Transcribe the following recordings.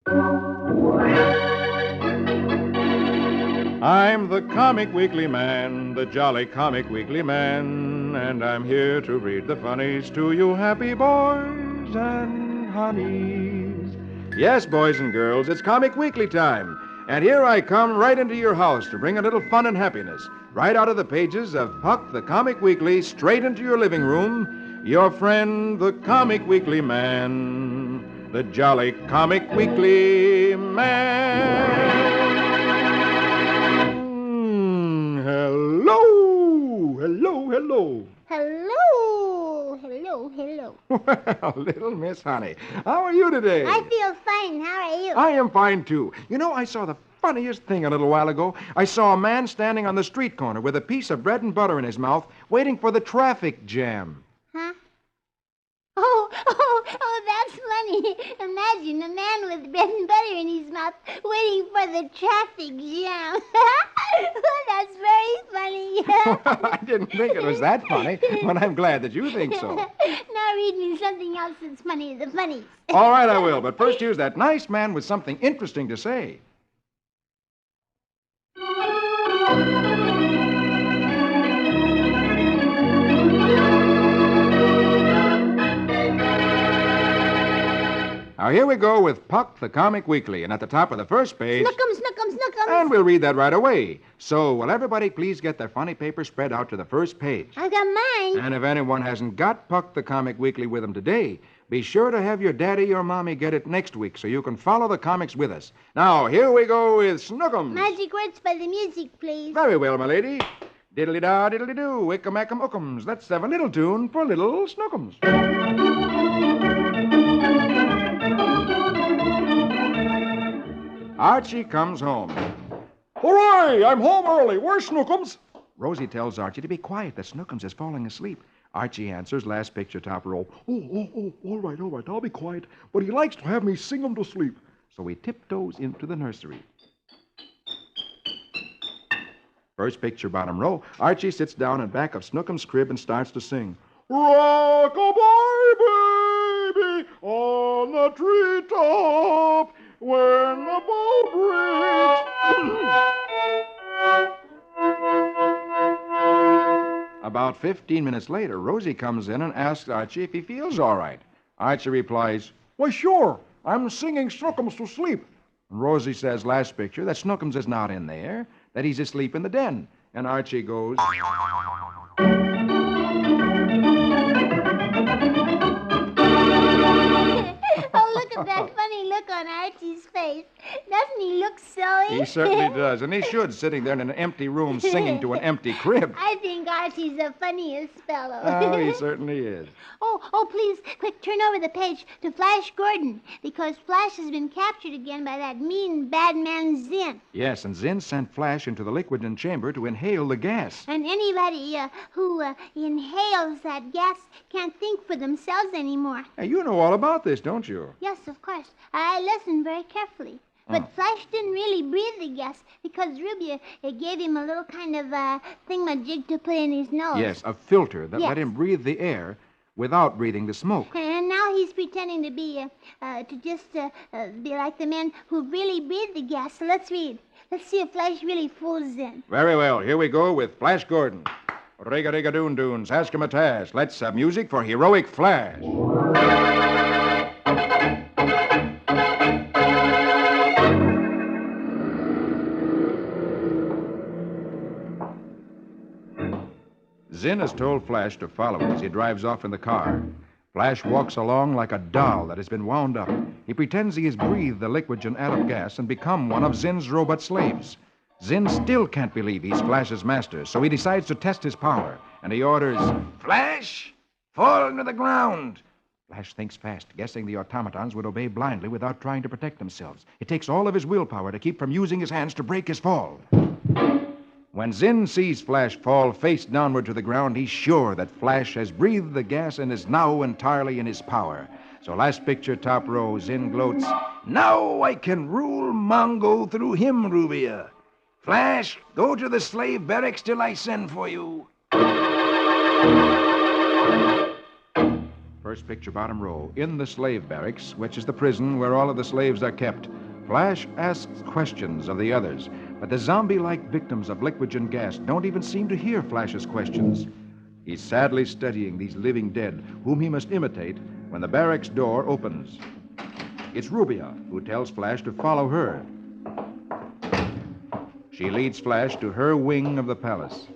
I'm the Comic Weekly Man, the jolly Comic Weekly Man, and I'm here to read the funnies to you happy boys and honeys. Yes, boys and girls, it's Comic Weekly time, and here I come right into your house to bring a little fun and happiness, right out of the pages of Puck the Comic Weekly, straight into your living room. Your friend, the Comic Weekly Man, the jolly Comic Weekly Man. Hello, hello, hello. Hello, hello, hello. Well, little Miss Honey, how are you today? I feel fine. How are you? I am fine, too. You know, I saw the funniest thing a little while ago. I saw a man standing on the street corner with a piece of bread and butter in his mouth, waiting for the traffic jam. Huh? Oh, that's funny. Imagine a man with bread and butter in his mouth waiting for the traffic jam. That's very funny. I didn't think it was that funny, but I'm glad that you think so. Now read me something else that's funny as the funnies. All right, I will, but first here's that nice man with something interesting to say. Now, here we go with Puck the Comic Weekly, and at the top of the first page... Snookums, snookums, snookums. And we'll read that right away. So, will everybody please get their funny paper spread out to the first page? I've got mine. And if anyone hasn't got Puck the Comic Weekly with them today, be sure to have your daddy or mommy get it next week so you can follow the comics with us. Now, here we go with Snookums. Magic words by the music, please. Very well, my lady. Diddly-da, diddly-doo, wickamackam ookums. Let's have a little tune for little Snookums. Archie comes home. Hooray! I'm home early. Where's Snookums? Rosie tells Archie to be quiet, that Snookums is falling asleep. Archie answers, last picture, top row. Oh, all right, I'll be quiet. But he likes to have me sing him to sleep. So he tiptoes into the nursery. First picture, bottom row. Archie sits down in back of Snookums' crib and starts to sing. Rock-a-bye, baby, on the treetop, when the boat breaks. About 15 minutes later, Rosie comes in and asks Archie if he feels all right. Archie replies, "Why, sure. I'm singing Snookums to sleep." And Rosie says, last picture, that Snookums is not in there, that he's asleep in the den. And Archie goes... Oh, look at that funny look on Archie's face. Doesn't he look silly? He certainly does, and he should, sitting there in an empty room singing to an empty crib. I think Archie's the funniest fellow. Oh, he certainly is. Oh, please, quick, turn over the page to Flash Gordon, because Flash has been captured again by that mean bad man Zinn. Yes, and Zinn sent Flash into the liquid chamber to inhale the gas. And anybody who inhales that gas can't think for themselves anymore. Hey, you know all about this, don't you? Yes, of course. I listened very carefully. But Flash didn't really breathe the gas because Ruby gave him a little kind of thingamajig to put in his nose. Yes, a filter that Yes. let him breathe the air without breathing the smoke. And now he's pretending to be like the man who really breathed the gas. So let's read. Let's see if Flash really fools in. Very well, here we go with Flash Gordon. Riga-riga-doon-doons, ask him a task. Let's have music for heroic Flash. Zinn has told Flash to follow as he drives off in the car. Flash walks along like a doll that has been wound up. He pretends he has breathed the liquid and atom gas and become one of Zinn's robot slaves. Zinn still can't believe he's Flash's master, so he decides to test his power, and he orders, "Flash, fall into the ground." Flash thinks fast, guessing the automatons would obey blindly without trying to protect themselves. It takes all of his willpower to keep from using his hands to break his fall. When Zinn sees Flash fall face downward to the ground, he's sure that Flash has breathed the gas and is now entirely in his power. So last picture, top row, Zinn gloats, "Now I can rule Mongo through him, Rubia. Flash, go to the slave barracks till I send for you." First picture, bottom row. In the slave barracks, which is the prison where all of the slaves are kept, Flash asks questions of the others, but the zombie-like victims of liquigen gas don't even seem to hear Flash's questions. He's sadly studying these living dead, whom he must imitate, when the barracks door opens. It's Rubia, who tells Flash to follow her. She leads Flash to her wing of the palace.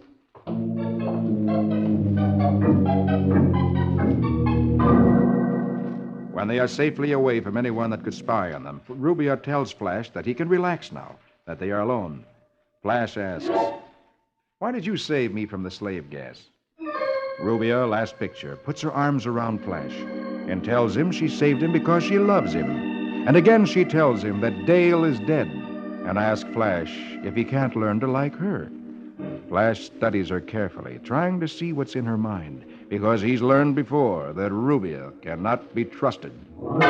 When they are safely away from anyone that could spy on them, Rubia tells Flash that he can relax now, that they are alone. Flash asks, "Why did you save me from the slave gas?" Rubia, last picture, puts her arms around Flash and tells him she saved him because she loves him. And again she tells him that Dale is dead and asks Flash if he can't learn to like her. Flash studies her carefully, trying to see what's in her mind, because he's learned before that Rubia cannot be trusted. Well,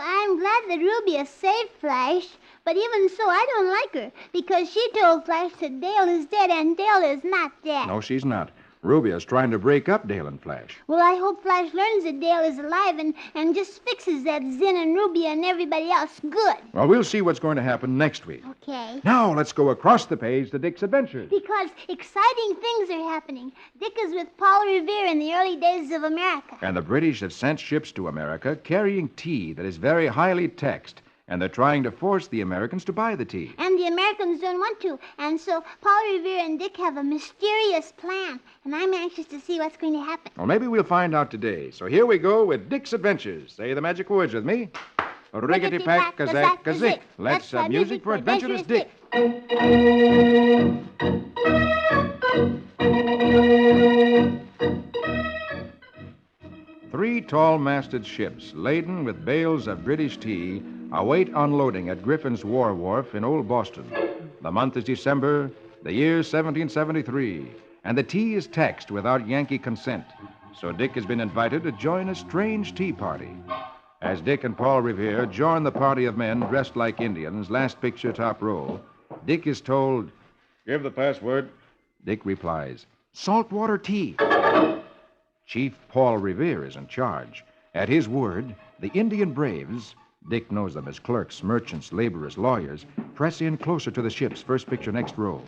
I'm glad that Rubia saved Flash, but even so, I don't like her, because she told Flash that Dale is dead, and Dale is not dead. No, she's not. Rubia's trying to break up Dale and Flash. Well, I hope Flash learns that Dale is alive and just fixes that Zin and Rubia and everybody else good. Well, we'll see what's going to happen next week. Okay. Now, let's go across the page to Dick's Adventures. Because exciting things are happening. Dick is with Paul Revere in the early days of America. And the British have sent ships to America carrying tea that is very highly taxed, and they're trying to force the Americans to buy the tea. And the Americans don't want to. And so Paul Revere and Dick have a mysterious plan. And I'm anxious to see what's going to happen. Well, maybe we'll find out today. So here we go with Dick's Adventures. Say the magic words with me. Riggedy-pack, kazak, kazik. Let's have music for Adventurous Dick. Three tall-masted ships laden with bales of British tea await unloading at Griffin's War Wharf in Old Boston. The month is December, the year 1773, and the tea is taxed without Yankee consent. So Dick has been invited to join a strange tea party. As Dick and Paul Revere join the party of men dressed like Indians, last picture, top row, Dick is told, "Give the password." Dick replies, "Saltwater tea." Chief Paul Revere is in charge. At his word, the Indian braves, Dick knows them as clerks, merchants, laborers, lawyers, press in closer to the ships, first picture, next row.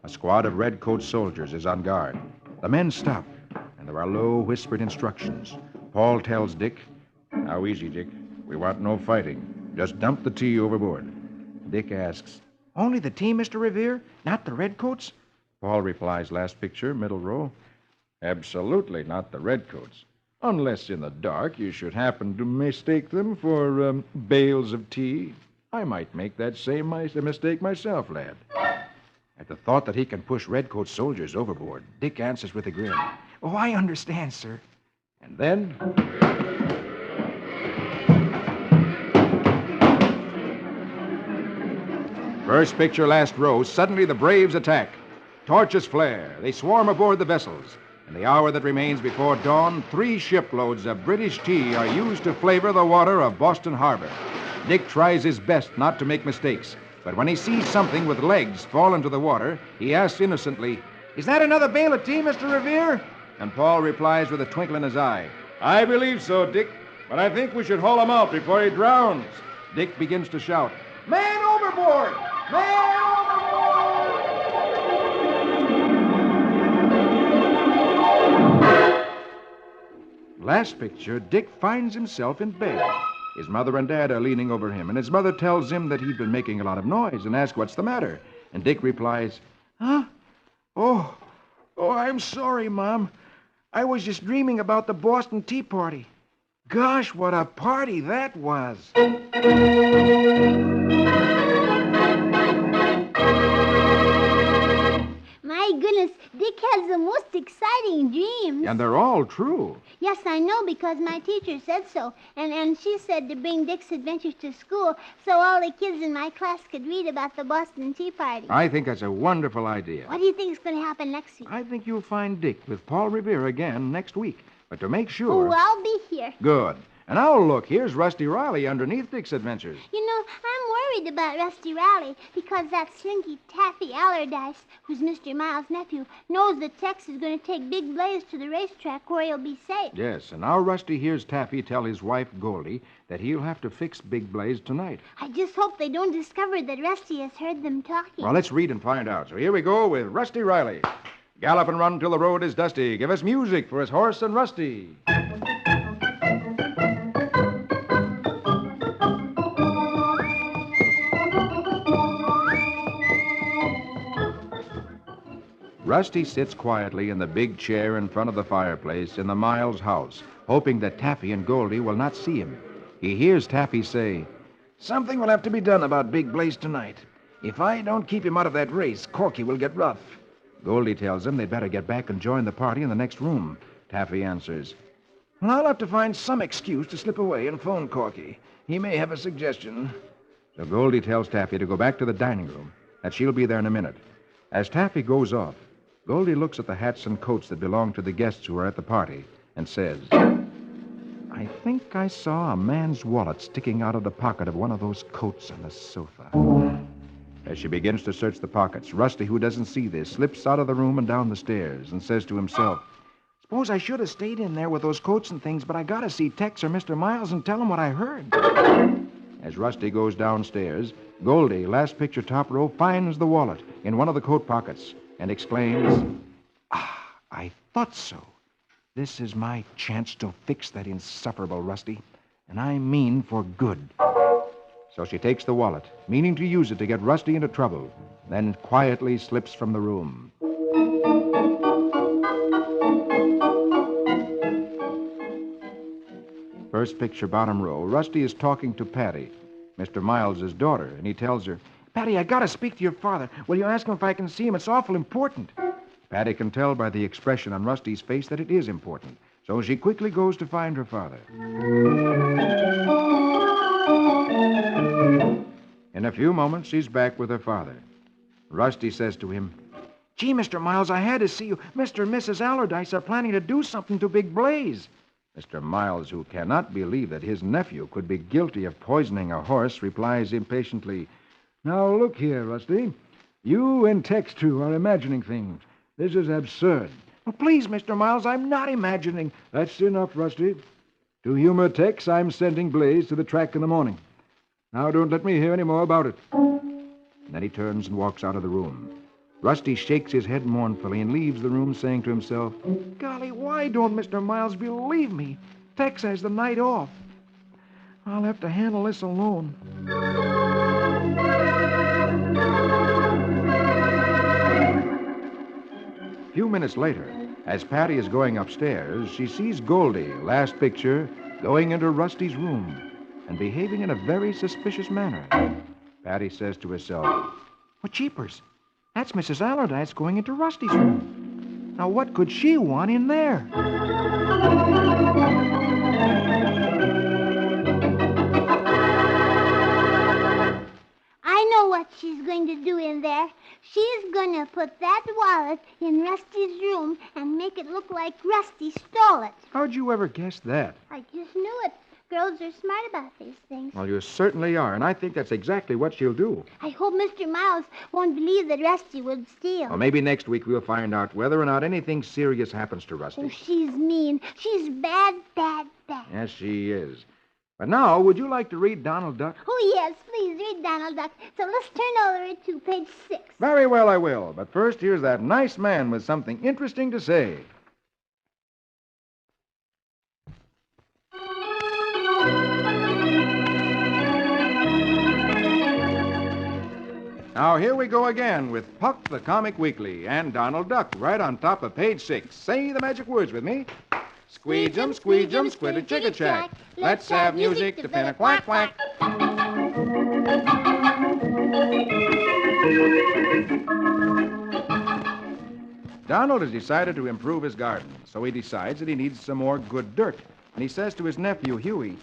A squad of red-coat soldiers is on guard. The men stop, and there are low, whispered instructions. Paul tells Dick, "Now, easy, Dick. We want no fighting. Just dump the tea overboard." Dick asks, "Only the tea, Mr. Revere? Not the redcoats?" Paul replies, last picture, middle row, "Absolutely not the redcoats. Unless in the dark you should happen to mistake them for bales of tea. I might make that same mistake myself, lad." At the thought that he can push redcoat soldiers overboard, Dick answers with a grin, "Oh, I understand, sir." And then... First picture, last row, suddenly the braves attack. Torches flare. They swarm aboard the vessels. In the hour that remains before dawn, 3 shiploads of British tea are used to flavor the water of Boston Harbor. Dick tries his best not to make mistakes, but when he sees something with legs fall into the water, he asks innocently, "Is that another bale of tea, Mr. Revere?" And Paul replies with a twinkle in his eye, "I believe so, Dick, but I think we should haul him out before he drowns." Dick begins to shout, "Man overboard! Man overboard!" Last picture, Dick finds himself in bed. His mother and dad are leaning over him, and his mother tells him that he's been making a lot of noise and asks what's the matter. And Dick replies, "Huh? Oh, I'm sorry, Mom. I was just dreaming about the Boston Tea Party. Gosh, what a party that was." My goodness, Dick has the most exciting dreams. And they're all true. Yes, I know, because my teacher said so. And she said to bring Dick's Adventures to school so all the kids in my class could read about the Boston Tea Party. I think that's a wonderful idea. What do you think is going to happen next week? I think you'll find Dick with Paul Revere again next week. But to make sure... Oh, I'll be here. Good. And now look, here's Rusty Riley underneath Dick's Adventures. You know, I'm worried about Rusty Riley because that slinky Taffy Allardyce, who's Mr. Miles' nephew, knows that Tex is going to take Big Blaze to the racetrack where he'll be safe. Yes, and now Rusty hears Taffy tell his wife, Goldie, that he'll have to fix Big Blaze tonight. I just hope they don't discover that Rusty has heard them talking. Well, let's read and find out. So here we go with Rusty Riley. Gallop and run till the road is dusty. Give us music for his horse and Rusty. Rusty sits quietly in the big chair in front of the fireplace in the Miles house, hoping that Taffy and Goldie will not see him. He hears Taffy say, "Something will have to be done about Big Blaze tonight. If I don't keep him out of that race, Corky will get rough." Goldie tells him they'd better get back and join the party in the next room. Taffy answers, "Well, I'll have to find some excuse to slip away and phone Corky. He may have a suggestion." So Goldie tells Taffy to go back to the dining room, that she'll be there in a minute. As Taffy goes off, Goldie looks at the hats and coats that belong to the guests who are at the party and says, "I think I saw a man's wallet sticking out of the pocket of one of those coats on the sofa." As she begins to search the pockets, Rusty, who doesn't see this, slips out of the room and down the stairs and says to himself, "Suppose I should have stayed in there with those coats and things, but I gotta see Tex or Mr. Miles and tell them what I heard." As Rusty goes downstairs, Goldie, last picture top row, finds the wallet in one of the coat pockets and exclaims, "I thought so. This is my chance to fix that insufferable Rusty, and I mean for good." So she takes the wallet, meaning to use it to get Rusty into trouble, then quietly slips from the room. First picture, bottom row, Rusty is talking to Patty, Mr. Miles' daughter, and he tells her, "Patty, I gotta speak to your father. Will you ask him if I can see him? It's awful important." Patty can tell by the expression on Rusty's face that it is important, so she quickly goes to find her father. In a few moments, she's back with her father. Rusty says to him, "Gee, Mr. Miles, I had to see you. Mr. and Mrs. Allardyce are planning to do something to Big Blaze." Mr. Miles, who cannot believe that his nephew could be guilty of poisoning a horse, replies impatiently, "Now, look here, Rusty. You and Tex, too, are imagining things. This is absurd." "Oh, please, Mr. Miles, I'm not imagining." "That's enough, Rusty. To humor Tex, I'm sending Blaze to the track in the morning. Now, don't let me hear any more about it." Then he turns and walks out of the room. Rusty shakes his head mournfully and leaves the room, saying to himself, "Golly, why don't Mr. Miles believe me? Tex has the night off. I'll have to handle this alone." A few minutes later, as Patty is going upstairs, she sees Goldie, last picture, going into Rusty's room and behaving in a very suspicious manner. Patty says to herself, "Well, jeepers, that's Mrs. Allardyce going into Rusty's room. Now, what could she want in there?" I know what she's going to do in there. She's going to put that wallet in Rusty's room and make it look like Rusty stole it. "How'd you ever guess that?" I just knew it. Girls are smart about these things. "Well, you certainly are, and I think that's exactly what she'll do." I hope Mr. Miles won't believe that Rusty would steal. Well, maybe next week we'll find out whether or not anything serious happens to Rusty. Oh, she's mean. She's bad, bad, bad. Yes, she is. But now, would you like to read Donald Duck? Oh, yes, please read Donald Duck. So let's turn over to page 6. Very well, I will. But first, here's that nice man with something interesting to say. Now, here we go again with Puck the Comic Weekly and Donald Duck right on top of page 6. Say the magic words with me. Squeegem, squeegem, squid chicka chack. Let's have music to fin a quack quack. Donald has decided to improve his garden, so he decides that he needs some more good dirt. And he says to his nephew, Huey,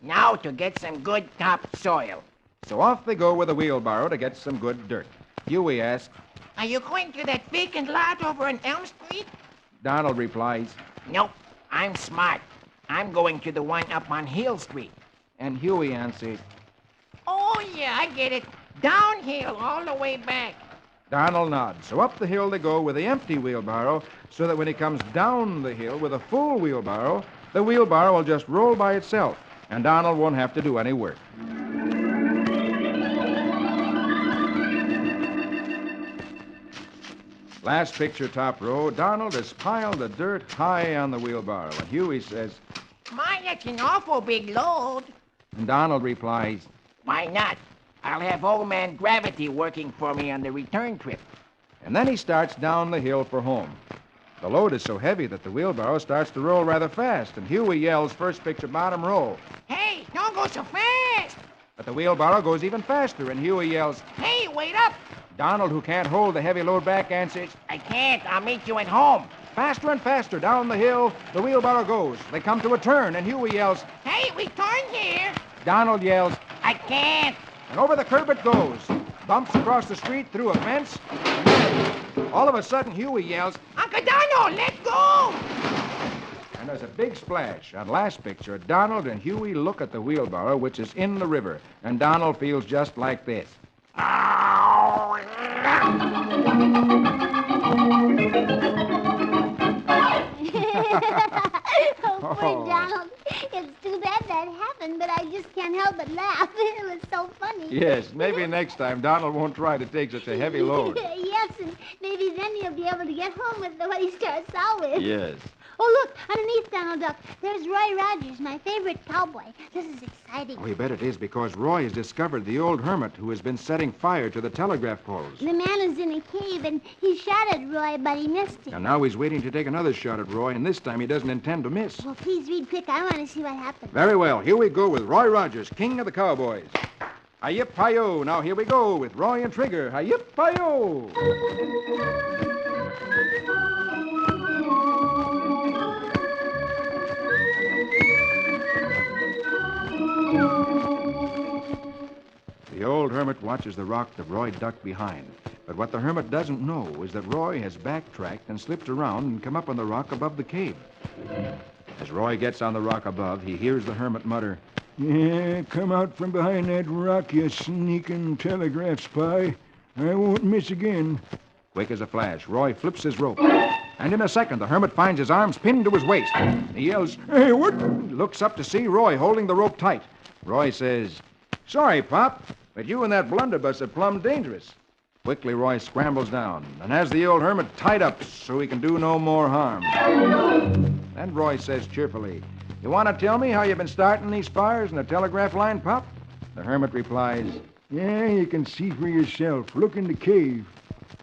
"Now to get some good topsoil." So off they go with a wheelbarrow to get some good dirt. Huey asks, "Are you going to that vacant lot over on Elm Street?" Donald replies, "Nope, I'm smart. I'm going to the one up on Hill Street." and Huey answered, "Oh, Oh, yeah, I get it. Downhill all the way back. Donald nods. So up the hill they go with the empty wheelbarrow, so that when he comes down the hill with a full wheelbarrow, the wheelbarrow will just roll by itself, and Donald won't have to do any work. Last picture, top row. Donald has piled the dirt high on the wheelbarrow, and Huey says, My, that's an awful big load. and Donald replies, Why not? I'll have old man Gravity working for me on the return trip. and then he starts down the hill for home. The load is so heavy that the wheelbarrow starts to roll rather fast, and Huey yells, first picture, bottom row. Hey, don't go so fast. But the wheelbarrow goes even faster, and Huey yells. Hey, wait up. Donald, who can't hold the heavy load back, answers, I can't. I'll meet you at home. faster and faster down the hill, the wheelbarrow goes. They come to a turn, and Huey yells. Hey, we turn here. Donald yells, I can't. and over the curb it goes. Bumps across the street, through a fence, and then, all of a sudden, Huey yells, Uncle Donald, let go. and there's a big splash. On last picture, Donald and Huey look at the wheelbarrow, which is in the river, and Donald feels just like this. Oh, poor Donald. It's too bad that happened, but I just can't help but laugh. It was so funny. Yes, maybe next time Donald won't try to take such a heavy load. Yes, and maybe then he'll be able to get home with what he starts out with. Yes. Oh, look, underneath Donald Duck, there's Roy Rogers, my favorite cowboy. This is exciting. Oh, you bet it is, because Roy has discovered the old hermit who has been setting fire to the telegraph poles. The man is in a cave, and he shot at Roy, but he missed him. And now he's waiting to take another shot at Roy, and this time he doesn't intend to miss. Well, please read quick. I want to see what happens. Very well, here we go with Roy Rogers, king of the cowboys. Hi-yip-hi-yo. Now here we go with Roy and Trigger. Hi-yip-hi-yo. The old hermit watches the rock that Roy ducked behind. But what the hermit doesn't know is that Roy has backtracked and slipped around and come up on the rock above the cave. As Roy gets on the rock above, he hears the hermit mutter, Yeah, come out from behind that rock, you sneaking telegraph spy. I won't miss again. Quick as a flash, Roy flips his rope. And in a second, the hermit finds his arms pinned to his waist. He yells, Hey, what? He looks up to see Roy holding the rope tight. Roy says, Sorry, Pop, but you and that blunderbuss are plumb dangerous. Quickly, Roy scrambles down and has the old hermit tied up so he can do no more harm. Then Roy says cheerfully, You want to tell me how you've been starting these fires in the telegraph line, Pop? The hermit replies, Yeah, you can see for yourself. Look in the cave.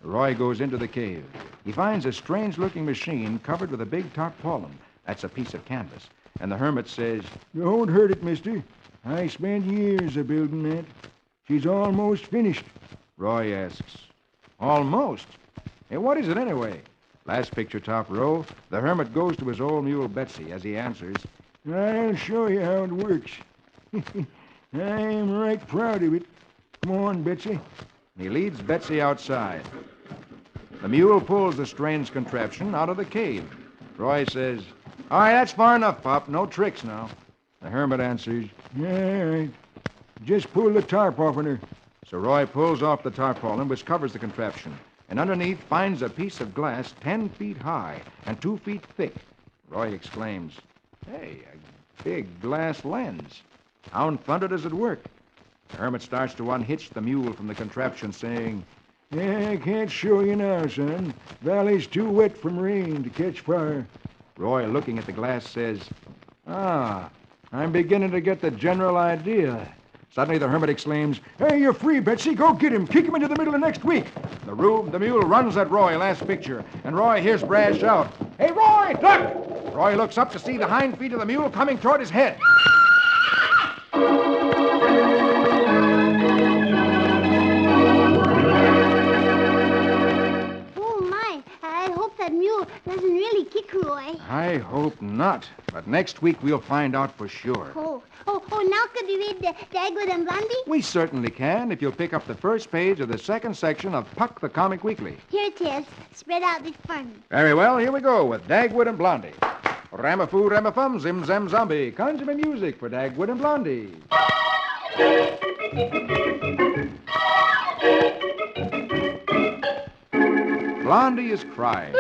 Roy goes into the cave. He finds a strange-looking machine covered with a big tarpaulin. That's a piece of canvas. And the hermit says, Don't hurt it, mister. I spent years a building that. She's almost finished. Roy asks, Almost? Hey, what is it anyway? Last picture, top row. The hermit goes to his old mule Betsy as he answers, I'll show you how it works. I'm right proud of it. Come on, Betsy. He leads Betsy outside. The mule pulls the strange contraption out of the cave. Roy says, All right, that's far enough, Pop. No tricks now. The hermit answers, All right. Just pull the tarp off on her. So Roy pulls off the tarpaulin, which covers the contraption, and underneath finds a piece of glass 10 feet high and 2 feet thick. Roy exclaims, Hey, a big glass lens. How in thunder does it work? The hermit starts to unhitch the mule from the contraption, saying, Yeah, I can't show you now, son. Valley's too wet from rain to catch fire. Roy, looking at the glass, says, I'm beginning to get the general idea. Suddenly, the hermit exclaims, Hey, you're free, Betsy. Go get him. Kick him into the middle of next week. The mule runs at Roy, last picture, and Roy hears Brad shout, Hey, Roy, duck! Roy looks up to see the hind feet of the mule coming toward his head. Oh, my. I hope that mule doesn't really kick Roy. I hope not. But next week, we'll find out for sure. Oh, now could we read Dagwood and Blondie? We certainly can if you'll pick up the first page of the second section of Puck the Comic Weekly. Here it is, spread out before me. Very well, here we go with Dagwood and Blondie. Ramafoo, ramafum, zim, zam, zombie. Conjure me music for Dagwood and Blondie. Blondie is crying.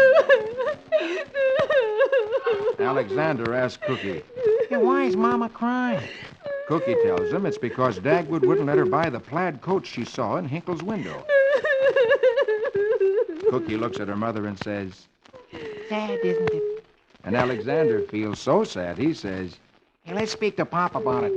Alexander asks Cookie. Hey, why is Mama crying? Cookie tells him it's because Dagwood wouldn't let her buy the plaid coat she saw in Hinkle's window. Cookie looks at her mother and says, Sad, isn't it? and Alexander feels so sad, he says, Hey, let's speak to Pop about it.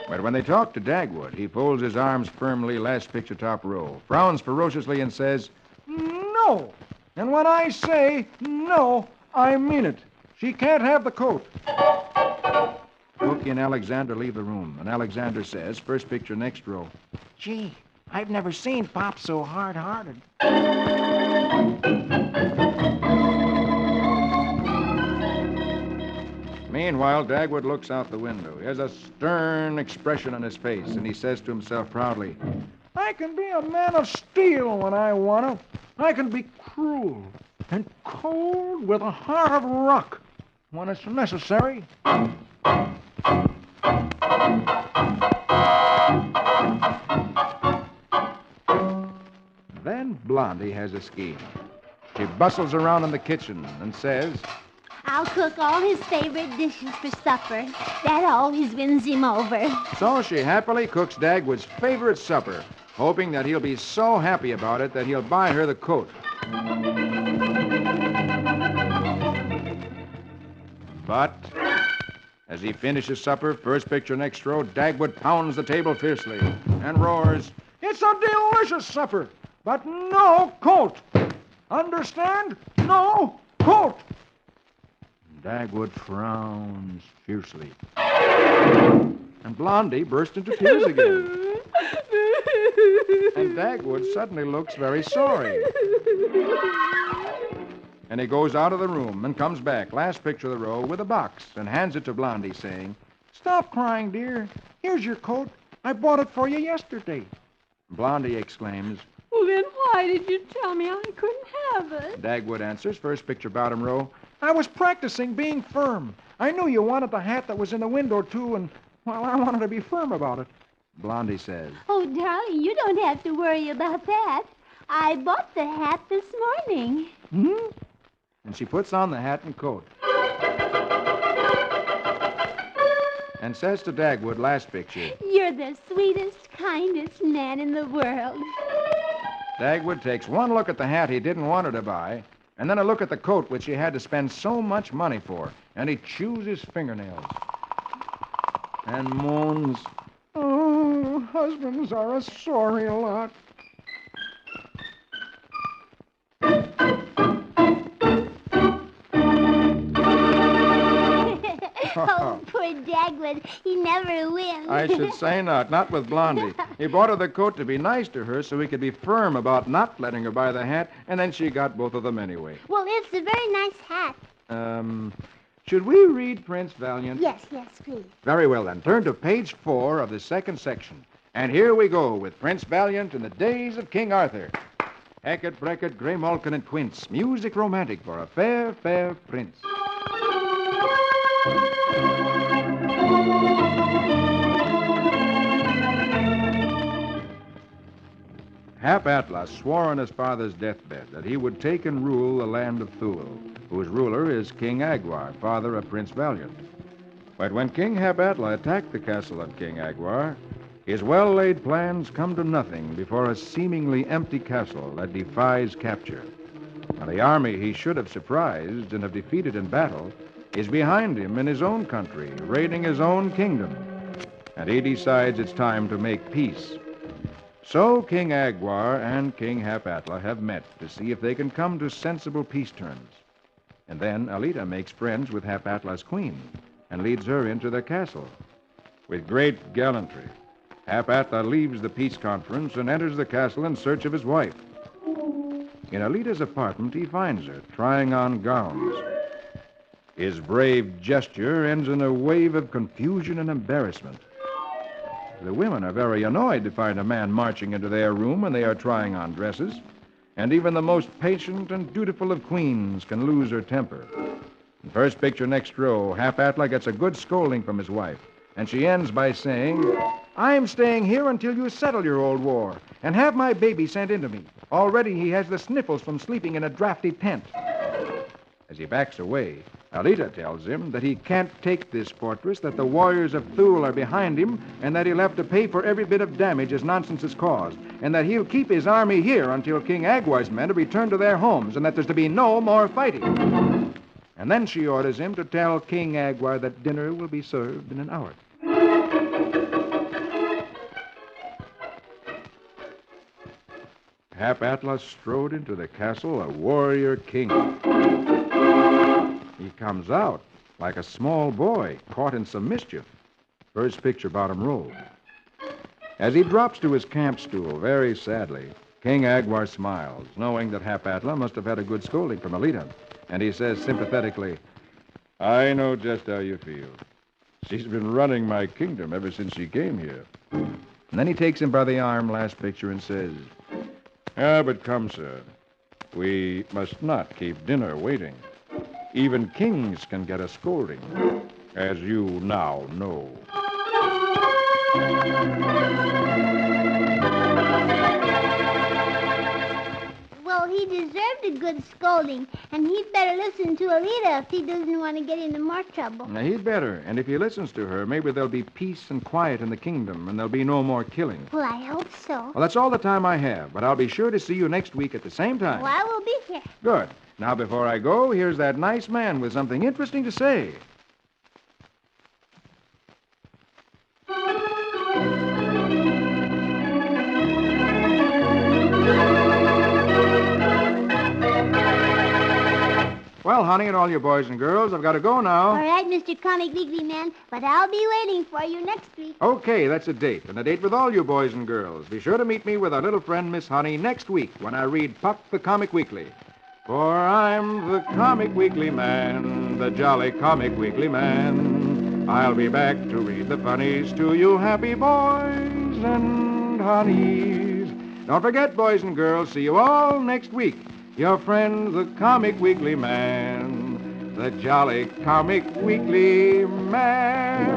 But when they talk to Dagwood, he folds his arms firmly last picture top row, frowns ferociously and says, No. And when I say no, I mean it. She can't have the coat. Cookie and Alexander leave the room, and Alexander says, first picture next row, Gee, I've never seen Pop so hard-hearted. Meanwhile, Dagwood looks out the window. He has a stern expression on his face, and he says to himself proudly, I can be a man of steel when I want to. I can be cruel and cold with a heart of rock when it's necessary. Then Blondie has a scheme. She bustles around in the kitchen and says, I'll cook all his favorite dishes for supper. That always wins him over. So she happily cooks Dagwood's favorite supper, hoping that he'll be so happy about it that he'll buy her the coat. But as he finishes supper, first picture next row, Dagwood pounds the table fiercely and roars, It's a delicious supper, but no coat. Understand? No coat. Dagwood frowns fiercely. And Blondie burst into tears again. And Dagwood suddenly looks very sorry. And he goes out of the room and comes back, last picture of the row, with a box and hands it to Blondie, saying, Stop crying, dear. Here's your coat. I bought it for you yesterday. Blondie exclaims. Well, then why did you tell me I couldn't have it? Dagwood answers, first picture bottom row. I was practicing being firm. I knew you wanted the hat that was in the window, too, and, well, I wanted to be firm about it. Blondie says. Oh, darling, you don't have to worry about that. I bought the hat this morning. Hmm? And she puts on the hat and coat. And says to Dagwood, last picture. You're the sweetest, kindest man in the world. Dagwood takes one look at the hat he didn't want her to buy, and then a look at the coat which he had to spend so much money for, and he chews his fingernails and moans. Oh, husbands are a sorry lot. Oh, poor Dagwood. He never wins. I should say not with Blondie. He bought her the coat to be nice to her so he could be firm about not letting her buy the hat, and then she got both of them anyway. Well, it's a very nice hat. Should we read Prince Valiant? Yes, please. Very well, then. Turn to page 4 of the second section. And here we go with Prince Valiant in the days of King Arthur. Hackett, Brackett, Grey Malkin, and Quince. Music romantic for a fair, fair prince. Hap Atlas swore on his father's deathbed that he would take and rule the land of Thule, whose ruler is King Agwar, father of Prince Valiant. But when King Hap Atlas attacked the castle of King Agwar, his well-laid plans come to nothing before a seemingly empty castle that defies capture. Now, the army he should have surprised and have defeated in battle is behind him in his own country, raiding his own kingdom. And he decides it's time to make peace. So King Agwar and King Hap Atlas have met to see if they can come to sensible peace terms. And then Alita makes friends with Hap Atlas' queen and leads her into their castle. With great gallantry, Hap Atlas leaves the peace conference and enters the castle in search of his wife. In Alita's apartment, he finds her, trying on gowns. His brave gesture ends in a wave of confusion and embarrassment. The women are very annoyed to find a man marching into their room when they are trying on dresses, and even the most patient and dutiful of queens can lose her temper. First picture next row, Hap-Atla gets a good scolding from his wife. And she ends by saying, I'm staying here until you settle your old war and have my baby sent into me. Already he has the sniffles from sleeping in a drafty tent. As he backs away, Alita tells him that he can't take this fortress, that the warriors of Thule are behind him, and that he'll have to pay for every bit of damage his nonsense has caused, and that he'll keep his army here until King Agwar's men have returned to their homes, and that there's to be no more fighting. And then she orders him to tell King Agwar that dinner will be served in an hour. Hap-Atla strode into the castle a warrior king. He comes out like a small boy caught in some mischief. First picture, bottom row. As he drops to his camp stool very sadly, King Agwar smiles, knowing that Hap-Atla must have had a good scolding from Alita. And he says sympathetically, I know just how you feel. She's been running my kingdom ever since she came here. And then he takes him by the arm, last picture, and says, but come, sir. We must not keep dinner waiting. Even kings can get a scolding, as you now know. Well, he deserved a good scolding, and he'd better listen to Alita if he doesn't want to get into more trouble. Now, he'd better, and if he listens to her, maybe there'll be peace and quiet in the kingdom, and there'll be no more killing. Well, I hope so. Well, that's all the time I have, but I'll be sure to see you next week at the same time. Well, I will be here. Good. Now, before I go, here's that nice man with something interesting to say. Well, honey, and all you boys and girls, I've got to go now. All right, Mr. Comic Weekly Man, but I'll be waiting for you next week. Okay, that's a date, and a date with all you boys and girls. Be sure to meet me with our little friend, Miss Honey, next week when I read Puck the Comic Weekly. For I'm the Comic Weekly Man, the jolly Comic Weekly Man. I'll be back to read the funnies to you happy boys and honeys. Don't forget, boys and girls, see you all next week. Your friend, the Comic Weekly Man, the jolly Comic Weekly Man.